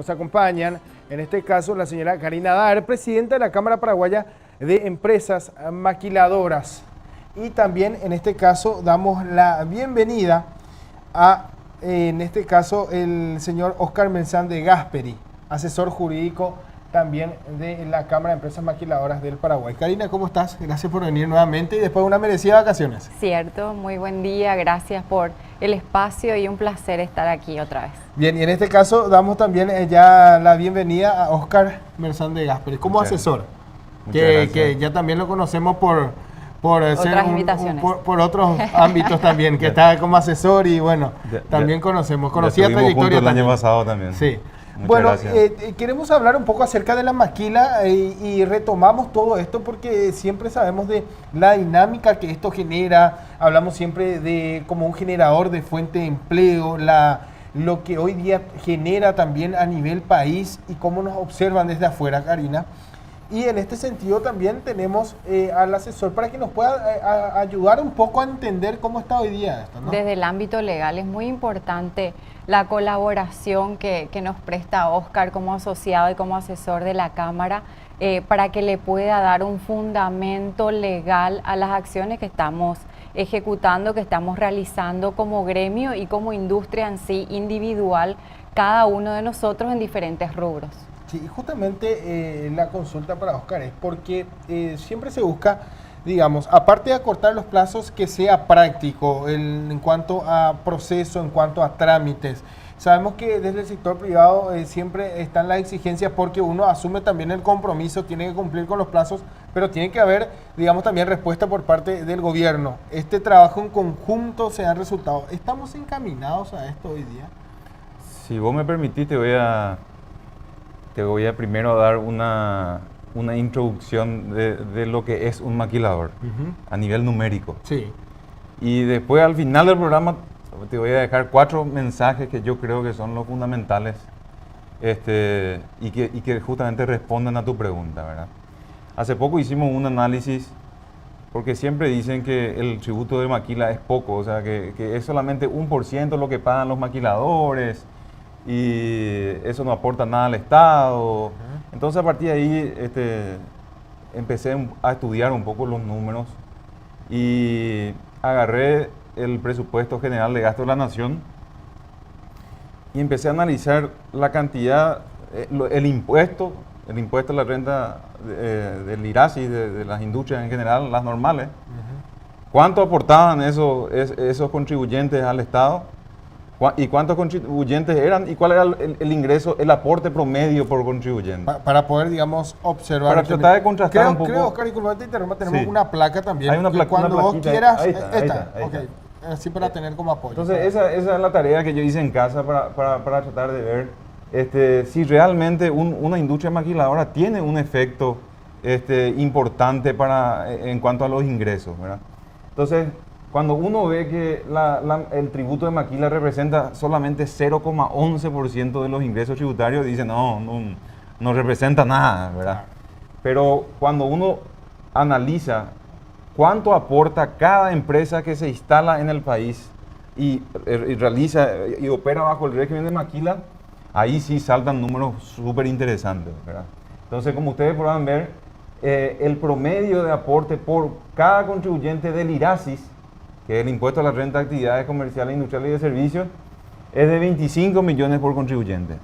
Nos acompañan, en este caso, la señora Karina Daer, presidenta de la Cámara Paraguaya de Empresas Maquiladoras. Y también, en este caso, damos la bienvenida a, en este caso, el señor Oscar Menzán de Gasperi, asesor jurídico también de la Cámara de Empresas Maquiladoras del Paraguay. Karina, ¿cómo estás? Gracias por venir nuevamente y después de una merecida vacaciones. Cierto, muy buen día, gracias por el espacio y un placer estar aquí otra vez. Bien, y en este caso damos también ya la bienvenida a Oscar Menzán de Gasperi como asesor, que ya también lo conocemos por otras invitaciones. Por otros ámbitos también, que está como asesor y bueno, también conocía trayectoria el año pasado también. Sí. Muchas bueno, gracias. queremos hablar un poco acerca de la maquila y retomamos todo esto porque siempre sabemos de la dinámica que esto genera, hablamos siempre de como un generador de fuente de empleo, lo que hoy día genera también a nivel país y cómo nos observan desde afuera, Karina. Y en este sentido también tenemos al asesor para que nos pueda ayudar un poco a entender cómo está hoy día esto, ¿no? Desde el ámbito legal es muy importante la colaboración que nos presta Oscar como asociado y como asesor de la Cámara para que le pueda dar un fundamento legal a las acciones que estamos ejecutando, que estamos realizando como gremio y como industria en sí individual, cada uno de nosotros en diferentes rubros. Sí, justamente la consulta para Oscar es porque siempre se busca, digamos, aparte de acortar los plazos, que sea práctico en cuanto a proceso, en cuanto a trámites. Sabemos que desde el sector privado siempre están las exigencias porque uno asume también el compromiso, tiene que cumplir con los plazos, pero tiene que haber, digamos, también respuesta por parte del gobierno. Este trabajo en conjunto se da resultado. ¿Estamos encaminados a esto hoy día? Si vos me permitís, te voy a primero dar una introducción de lo que es un maquilador a nivel numérico. Sí. Y después al final del programa te voy a dejar 4 mensajes que yo creo que son los fundamentales y que justamente responden a tu pregunta, ¿verdad? Hace poco hicimos un análisis porque siempre dicen que el tributo de maquila es poco, o sea que es solamente 1% lo que pagan los maquiladores y eso no aporta nada al Estado. Entonces a partir de ahí empecé a estudiar un poco los números y agarré el presupuesto general de gasto de la nación y empecé a analizar la cantidad, el impuesto a la renta del IRASI, de las industrias en general, las normales. ¿Cuánto aportaban esos contribuyentes al Estado? ¿Y cuántos contribuyentes eran? ¿Y cuál era el ingreso, el aporte promedio por contribuyente? Para poder, digamos, observar. Para tratar de contrastar un poco. Creo, Oscar, y disculpa, te interrumpa, tenemos una placa también. Hay una placa. Cuando vos quieras, ahí está. Okay. Así para tener como apoyo. Entonces, esa es la tarea que yo hice en casa para tratar de ver si realmente una industria maquiladora tiene un efecto importante en cuanto a los ingresos, ¿verdad? Entonces, cuando uno ve que el tributo de maquila representa solamente 0,11% de los ingresos tributarios, dice no representa nada, ¿verdad? Pero cuando uno analiza cuánto aporta cada empresa que se instala en el país y realiza y opera bajo el régimen de maquila, ahí sí saltan números súper interesantes, ¿verdad? Entonces, como ustedes podrán ver, el promedio de aporte por cada contribuyente del IRASIS, que es el impuesto a la renta de actividades comerciales, industriales y de servicios, es de 25 millones por contribuyente.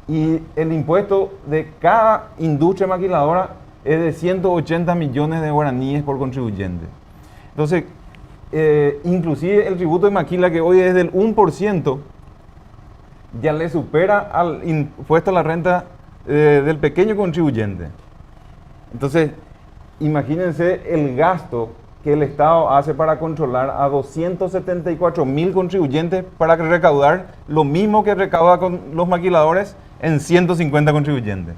Y el impuesto de cada industria maquiladora es de 180 millones de guaraníes por contribuyente. Entonces, inclusive el tributo de maquila, que hoy es del 1%, ya le supera al impuesto a la renta del pequeño contribuyente. Entonces, imagínense el gasto que el Estado hace para controlar a 274.000 contribuyentes para recaudar lo mismo que recauda con los maquiladores en 150 contribuyentes.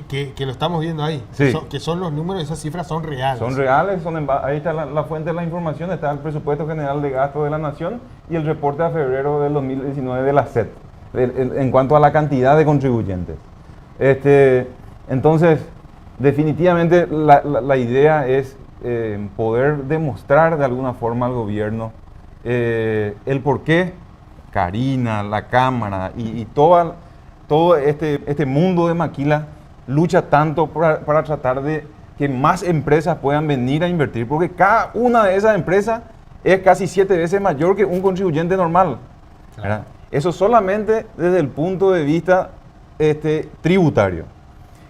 Que lo estamos viendo ahí, sí. Que son los números, esas cifras son reales. Son reales, ahí está la fuente de la información, está el presupuesto general de gasto de la Nación y el reporte a febrero del 2019 de la SET, en cuanto a la cantidad de contribuyentes. Entonces, definitivamente la idea es poder demostrar de alguna forma al gobierno el por qué Karina, la Cámara y toda todo este mundo de Maquila lucha tanto para tratar de que más empresas puedan venir a invertir, porque cada una de esas empresas es casi 7 veces mayor que un contribuyente normal. ¿Verdad? Eso solamente desde el punto de vista tributario.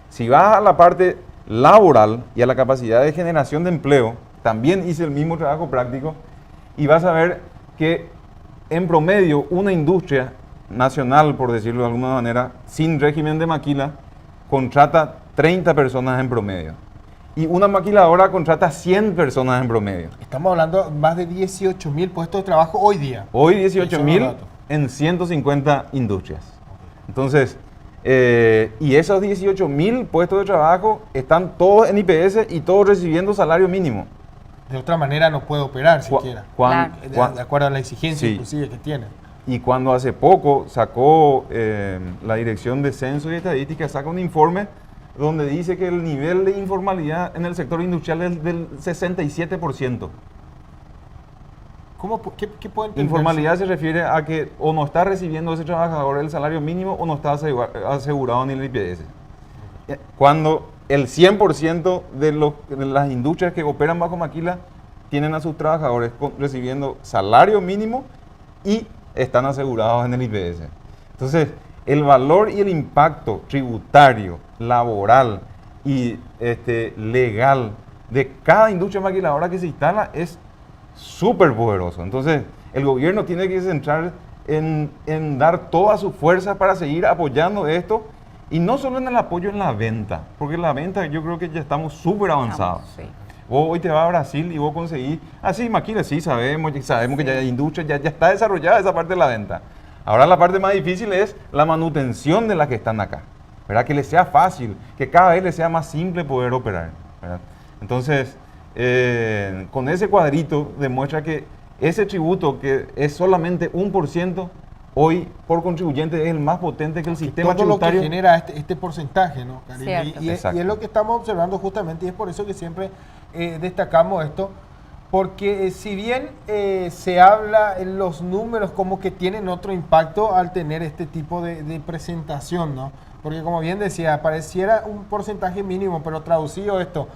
Si vas a la parte laboral y a la capacidad de generación de empleo, también hice el mismo trabajo práctico y vas a ver que en promedio una industria nacional, por decirlo de alguna manera, sin régimen de maquila, contrata 30 personas en promedio. Y una maquiladora contrata 100 personas en promedio. Estamos hablando de más de 18.000 puestos de trabajo hoy día. Hoy 18.000 en 150 industrias. Entonces, y esos 18.000 puestos de trabajo están todos en IPS y todos recibiendo salario mínimo. De otra manera no puede operar siquiera. Claro. De acuerdo a la exigencia Sí. inclusive que tiene. Y cuando hace poco sacó la Dirección de Censo y Estadística, saca un informe donde dice que el nivel de informalidad en el sector industrial es del 67%. ¿Qué puede entenderse? Informalidad se refiere a que o no está recibiendo ese trabajador el salario mínimo o no está asegurado en el IPS. Cuando el 100% de las industrias que operan bajo maquila tienen a sus trabajadores recibiendo salario mínimo y están asegurados en el IPS. Entonces, el valor y el impacto tributario, laboral y legal de cada industria maquiladora que se instala es súper poderoso. Entonces, el gobierno tiene que centrar en dar toda su fuerza para seguir apoyando esto, y no solo en el apoyo en la venta, porque en la venta yo creo que ya estamos súper avanzados. Sí. Vos hoy te vas a Brasil y vos conseguís, maquila, sí, sabemos que ya hay industria, ya está desarrollada esa parte de la venta. Ahora la parte más difícil es la manutención de las que están acá, ¿verdad? Que les sea fácil, que cada vez les sea más simple poder operar, ¿verdad? Entonces, con ese cuadrito demuestra que ese tributo, que es solamente 1%, hoy por contribuyente es el más potente que el sistema todo tributario. lo que genera este porcentaje, ¿no, Karina? Cierto. Y es lo que estamos observando justamente, y es por eso que siempre destacamos esto, porque si bien se habla en los números como que tienen otro impacto al tener este tipo de presentación, ¿no? Porque como bien decía, pareciera un porcentaje mínimo, pero traducido esto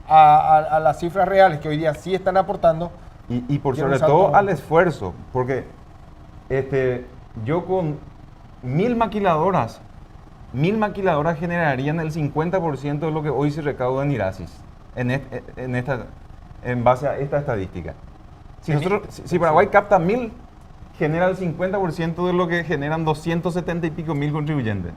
a las cifras reales que hoy día sí están aportando. Y por tiene sobre un salto todo al aún. esfuerzo, porque yo con 1.000 maquiladoras generarían el 50% de lo que hoy se recauda en IRASIS, en base a esta estadística. Si Paraguay capta 1.000, genera el 50% de lo que generan 270 y pico mil contribuyentes,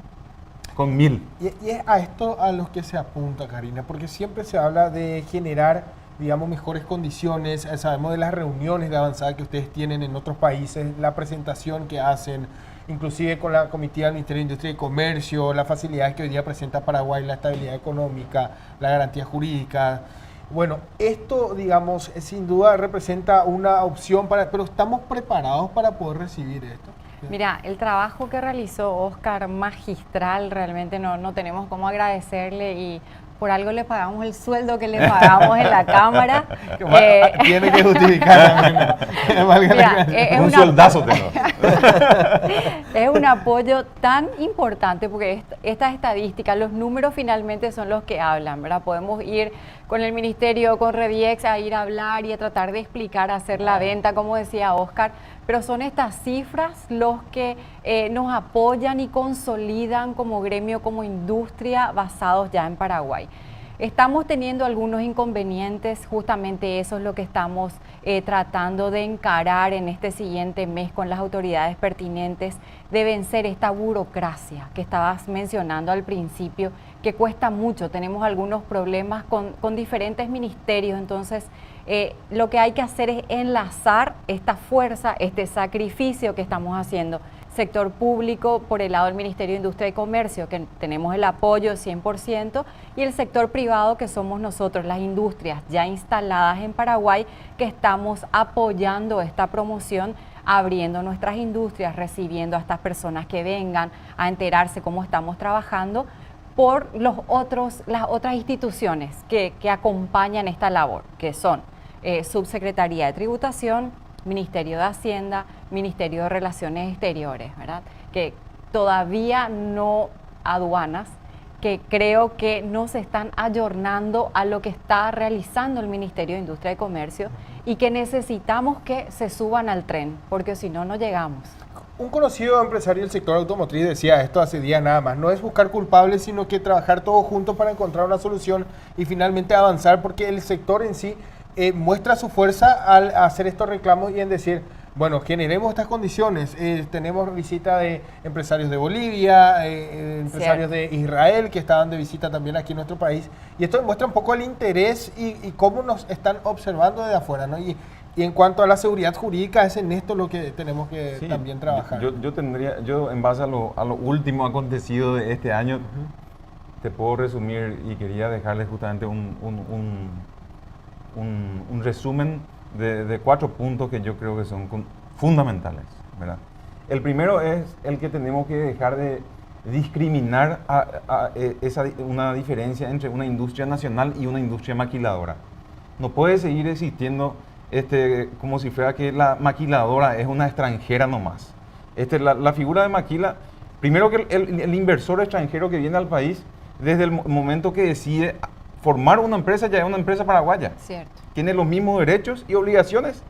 con 1.000. Y es a esto a los que se apunta, Karina, porque siempre se habla de generar, digamos, mejores condiciones. Sabemos de las reuniones de avanzada que ustedes tienen en otros países, la presentación que hacen, inclusive con la comitiva del Ministerio de Industria y Comercio, las facilidades que hoy día presenta Paraguay, la estabilidad económica, la garantía jurídica. Bueno, esto, digamos, sin duda representa una opción pero ¿estamos preparados para poder recibir esto? Mira, el trabajo que realizó Oscar, magistral, realmente no tenemos cómo agradecerle, y por algo le pagamos el sueldo que le pagamos en la Cámara. Tiene que justificar también. Mira, es Un sueldazo tengo. Es un apoyo tan importante, porque estas estadísticas, los números finalmente son los que hablan, ¿verdad? Podemos ir con el Ministerio, con Rediex, a ir a hablar y a tratar de explicar, a hacer la venta, como decía Oscar, pero son estas cifras los que nos apoyan y consolidan como gremio, como industria, basados ya en Paraguay. Estamos teniendo algunos inconvenientes, justamente eso es lo que estamos tratando de encarar en este siguiente mes con las autoridades pertinentes, de vencer esta burocracia que estabas mencionando al principio, que cuesta mucho. Tenemos algunos problemas con diferentes ministerios, entonces lo que hay que hacer es enlazar esta fuerza, este sacrificio que estamos haciendo. Sector público por el lado del Ministerio de Industria y Comercio, que tenemos el apoyo 100%, y el sector privado, que somos nosotros, las industrias ya instaladas en Paraguay, que estamos apoyando esta promoción, abriendo nuestras industrias, recibiendo a estas personas que vengan a enterarse cómo estamos trabajando, por las otras instituciones que acompañan esta labor, que son Subsecretaría de Tributación, Ministerio de Hacienda, Ministerio de Relaciones Exteriores, ¿verdad? Que todavía no aduanas, que creo que no se están ayornando a lo que está realizando el Ministerio de Industria y Comercio y que necesitamos que se suban al tren, porque si no, no llegamos. Un conocido empresario del sector automotriz decía esto hace días nada más, no es buscar culpables, sino que trabajar todos juntos para encontrar una solución y finalmente avanzar, porque el sector en sí muestra su fuerza al hacer estos reclamos y en decir, bueno, generemos estas condiciones. Tenemos visita de empresarios de Bolivia, empresarios de Israel que estaban de visita también aquí en nuestro país, y esto demuestra un poco el interés y cómo nos están observando desde afuera, ¿no? Y en cuanto a la seguridad jurídica, es en esto lo que tenemos que Sí, también trabajar. Yo en base a lo último acontecido de este año, te puedo resumir y quería dejarles justamente un resumen de 4 puntos que yo creo que son fundamentales, ¿verdad? El primero es el que tenemos que dejar de discriminar una diferencia entre una industria nacional y una industria maquiladora. No puede seguir existiendo como si fuera que la maquiladora es una extranjera nomás. La figura de maquila, primero que el inversor extranjero que viene al país, desde el momento que decide formar una empresa, ya es una empresa paraguaya. Cierto. Tiene los mismos derechos y obligaciones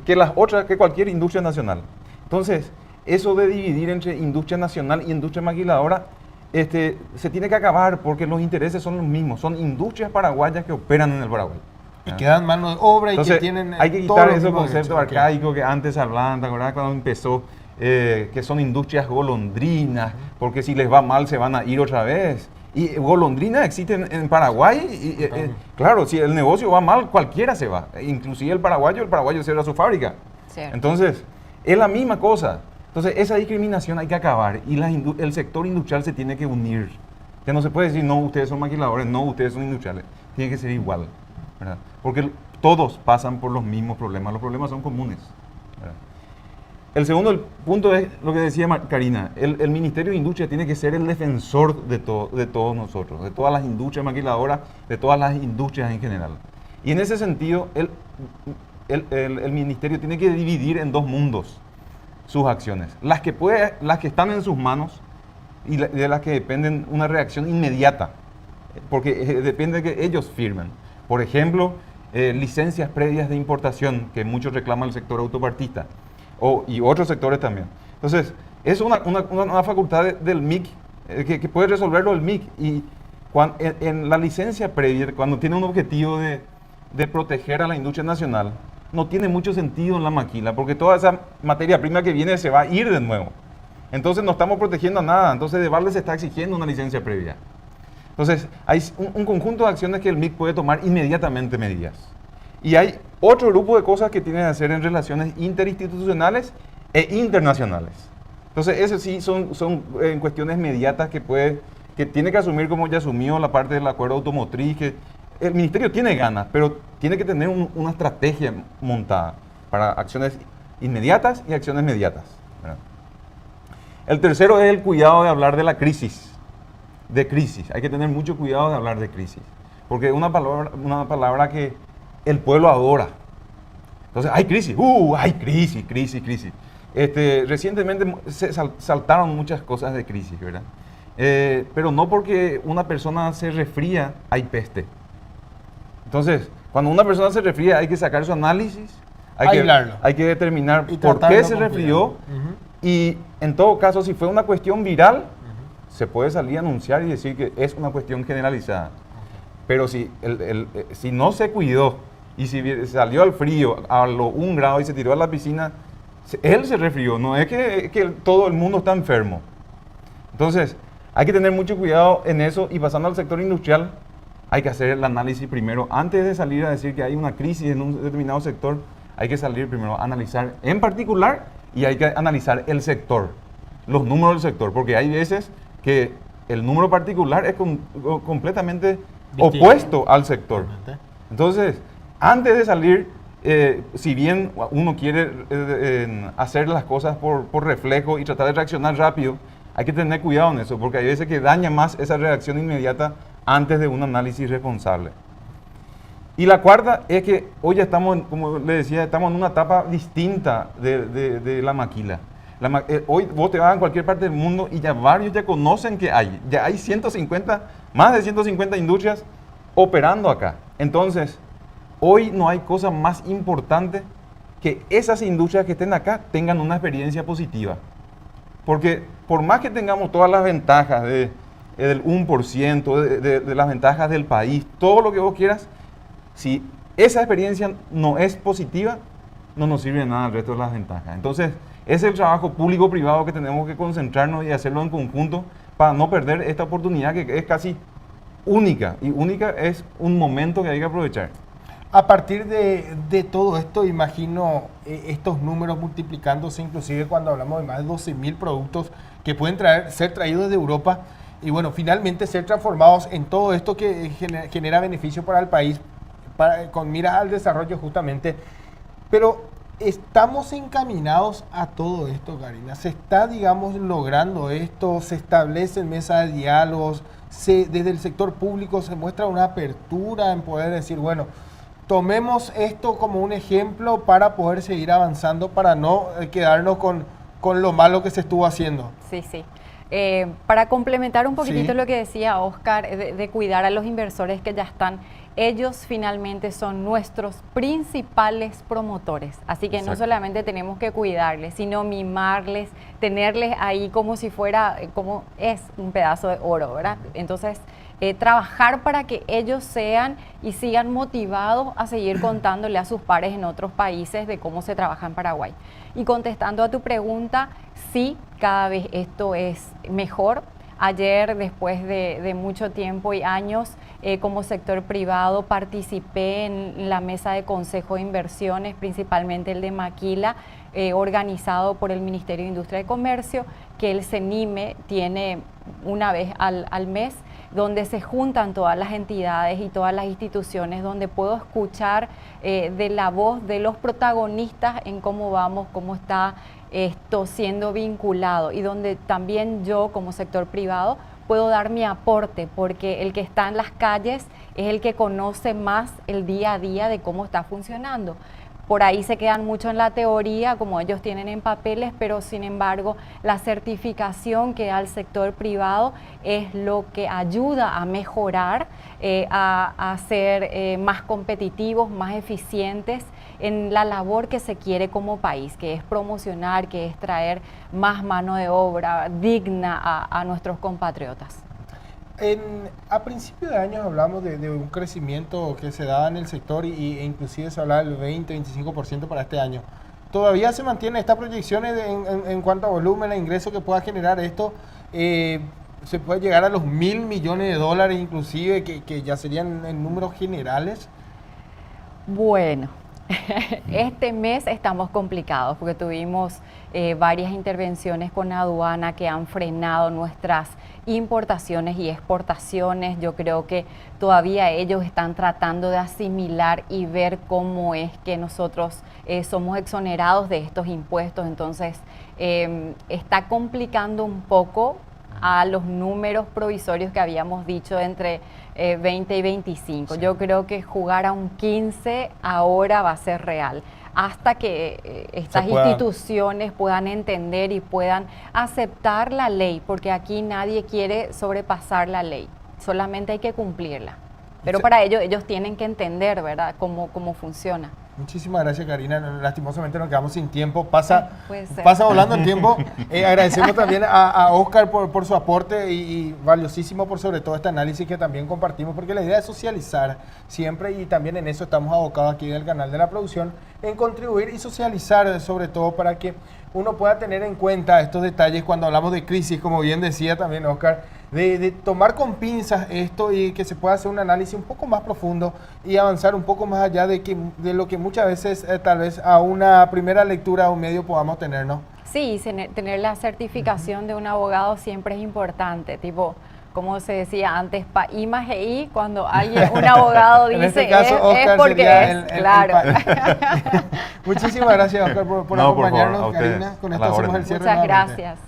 que cualquier industria nacional. Entonces, eso de dividir entre industria nacional y industria maquiladora, se tiene que acabar porque los intereses son los mismos. Son industrias paraguayas que operan en el Paraguay. Y que dan mano de obra y Entonces, que tienen hay que quitar esos conceptos arcaicos que antes hablaban, ¿te acordás cuando empezó? Que son industrias golondrinas, porque si les va mal se van a ir otra vez. Y golondrinas existen en Paraguay. Claro, si el negocio va mal, cualquiera se va. Inclusive el paraguayo cierra su fábrica. Cierto. Entonces, es la misma cosa. Entonces, esa discriminación hay que acabar y el sector industrial se tiene que unir. Ya no se puede decir, no, ustedes son maquiladores, no, ustedes son industriales. Tiene que ser igual, ¿verdad? Porque todos pasan por los mismos problemas son comunes, ¿verdad? El segundo punto es lo que decía Karina, el Ministerio de Industria tiene que ser el defensor de todos nosotros, de todas las industrias maquiladoras, de todas las industrias en general. Y en ese sentido, el Ministerio tiene que dividir en 2 mundos sus acciones, las que están en sus manos y de las que dependen una reacción inmediata, porque depende de que ellos firmen. Por ejemplo, licencias previas de importación, que muchos reclaman el sector autopartista, y otros sectores también. Entonces, es una facultad del MIC, que puede resolverlo el MIC. Y en la licencia previa, cuando tiene un objetivo de proteger a la industria nacional, no tiene mucho sentido en la maquila, porque toda esa materia prima que viene se va a ir de nuevo. Entonces, no estamos protegiendo a nada. Entonces, de balde se está exigiendo una licencia previa. Entonces, hay un conjunto de acciones que el MIC puede tomar inmediatamente medidas. Y hay otro grupo de cosas que tienen que hacer en relaciones interinstitucionales e internacionales. Entonces, esas sí son en cuestiones inmediatas que tiene que asumir, como ya asumió la parte del acuerdo automotriz, que el Ministerio tiene ganas, pero tiene que tener una estrategia montada para acciones inmediatas y acciones mediatas, ¿verdad? El tercero es el cuidado de hablar de la crisis. Hay que tener mucho cuidado de hablar de crisis, porque es una palabra que el pueblo adora. Entonces, hay crisis, crisis. Recientemente se saltaron muchas cosas de crisis, ¿verdad? Pero no porque una persona se resfría, hay peste. Entonces, cuando una persona se resfría, hay que sacar su análisis, hay que determinar por qué se resfrió, y en todo caso, si fue una cuestión viral, se puede salir a anunciar y decir que es una cuestión generalizada. Pero si no se cuidó y si salió al frío a los 1 grado y se tiró a la piscina, él se resfrió, no es que todo el mundo está enfermo. Entonces, hay que tener mucho cuidado en eso, y pasando al sector industrial, hay que hacer el análisis primero. Antes de salir a decir que hay una crisis en un determinado sector, hay que salir primero a analizar en particular, y hay que analizar el sector, los números del sector, porque hay veces que el número particular es completamente opuesto al sector. Entonces, antes de salir, si bien uno quiere hacer las cosas por reflejo y tratar de reaccionar rápido, hay que tener cuidado en eso, porque hay veces que daña más esa reacción inmediata antes de un análisis responsable. Y la cuarta es que hoy ya estamos, como le decía, estamos en una etapa distinta de la maquila. Hoy vos te vas a cualquier parte del mundo y ya varios ya conocen que ya hay 150, más de 150 industrias operando acá. Entonces, hoy no hay cosa más importante que esas industrias que estén acá tengan una experiencia positiva. Porque por más que tengamos todas las ventajas del 1%, de las ventajas del país, todo lo que vos quieras, si esa experiencia no es positiva, no nos sirve de nada el resto de las ventajas. Entonces, ese es el trabajo público-privado que tenemos que concentrarnos y hacerlo en conjunto para no perder esta oportunidad que es casi única. Y única es un momento que hay que aprovechar. A partir de todo esto, imagino estos números multiplicándose, inclusive cuando hablamos de más de 12.000 productos que pueden ser traídos desde Europa y bueno, finalmente ser transformados en todo esto que genera beneficio para el país, con miras al desarrollo justamente. Pero estamos encaminados a todo esto, Karina. Se está, digamos, logrando esto, se establecen mesas de diálogos, desde el sector público se muestra una apertura en poder decir, bueno, tomemos esto como un ejemplo para poder seguir avanzando, para no quedarnos con lo malo que se estuvo haciendo. Sí, sí. Para complementar un poquitito Sí. lo que decía Oscar, de cuidar a los inversores que ya están, ellos finalmente son nuestros principales promotores. Así que no solamente tenemos que cuidarles, sino mimarles, tenerles ahí como si fuera, como es un pedazo de oro, ¿verdad? Entonces, trabajar para que ellos sean y sigan motivados a seguir contándole a sus pares en otros países de cómo se trabaja en Paraguay. Y contestando a tu pregunta, sí, cada vez esto es mejor. Ayer, después de mucho tiempo y años, como sector privado, participé en la mesa de consejo de inversiones, principalmente el de Maquila, organizado por el Ministerio de Industria y Comercio, que el CENIME tiene una vez al mes, donde se juntan todas las entidades y todas las instituciones, donde puedo escuchar de la voz de los protagonistas en cómo vamos, cómo está esto siendo vinculado, y donde también yo como sector privado puedo dar mi aporte, porque el que está en las calles es el que conoce más el día a día de cómo está funcionando. Por ahí se quedan mucho en la teoría, como ellos tienen en papeles, pero sin embargo la certificación que da el sector privado es lo que ayuda a mejorar, a ser más competitivos, más eficientes en la labor que se quiere como país, que es promocionar, que es traer más mano de obra digna a nuestros compatriotas. A principios de años hablamos de un crecimiento que se daba en el sector e inclusive se hablaba del 20-25% para este año. ¿Todavía se mantiene estas proyecciones en cuanto a volumen e ingreso que pueda generar esto? ¿Se puede llegar a los 1.000 millones de dólares inclusive, que ya serían en números generales? Bueno, este mes estamos complicados porque tuvimos varias intervenciones con aduana que han frenado nuestras importaciones y exportaciones. Yo creo que todavía ellos están tratando de asimilar y ver cómo es que nosotros somos exonerados de estos impuestos. Entonces, está complicando un poco a los números provisorios que habíamos dicho entre 20 y 25. Sí. Yo creo que jugar a un 15 ahora va a ser real, hasta que estas instituciones puedan entender y puedan aceptar la ley, porque aquí nadie quiere sobrepasar la ley, solamente hay que cumplirla. Pero para ello ellos tienen que entender, ¿verdad?, cómo funciona. Muchísimas gracias, Karina. Lastimosamente nos quedamos sin tiempo. Pasa volando el tiempo. Agradecemos también a Oscar por su aporte y valiosísimo por sobre todo este análisis que también compartimos, porque la idea es socializar siempre, y también en eso estamos abocados aquí del canal de la producción, en contribuir y socializar sobre todo para que uno pueda tener en cuenta estos detalles cuando hablamos de crisis, como bien decía también Oscar, de tomar con pinzas esto y que se pueda hacer un análisis un poco más profundo y avanzar un poco más allá de lo que muchas veces tal vez a una primera lectura o medio podamos tener, ¿no? Sí, tener la certificación de un abogado siempre es importante, tipo, como se decía antes, I más I, cuando alguien, un abogado dice, en este caso, Oscar es porque es, claro. Muchísimas gracias, Oscar, por acompañarnos, Karina. Con esto hacemos el cierre. Muchas gracias.